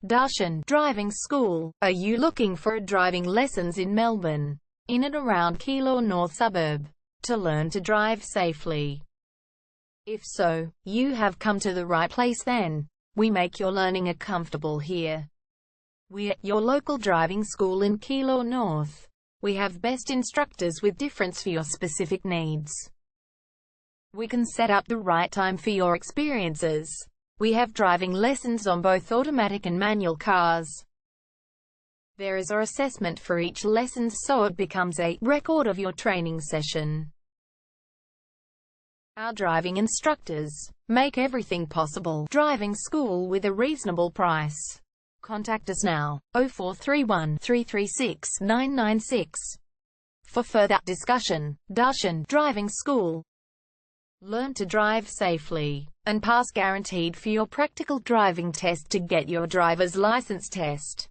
Darshan Driving School. Are you looking for driving lessons in Melbourne, in and around Keilor North suburb, to learn to drive safely? If so, you have come to the right place then. We make your learning comfortable here. We're your local driving school in Keilor North. We have best instructors with difference for your specific needs. We can set up the right time for your experiences. We have driving lessons on both automatic and manual cars. There is an assessment for each lesson, so it becomes a record of your training session. Our driving instructors make everything possible. Driving school with a reasonable price. Contact us now, 0431 336 996. For further discussion. Darshan Driving School. Learn to drive safely and pass guaranteed for your practical driving test to get your driver's license test.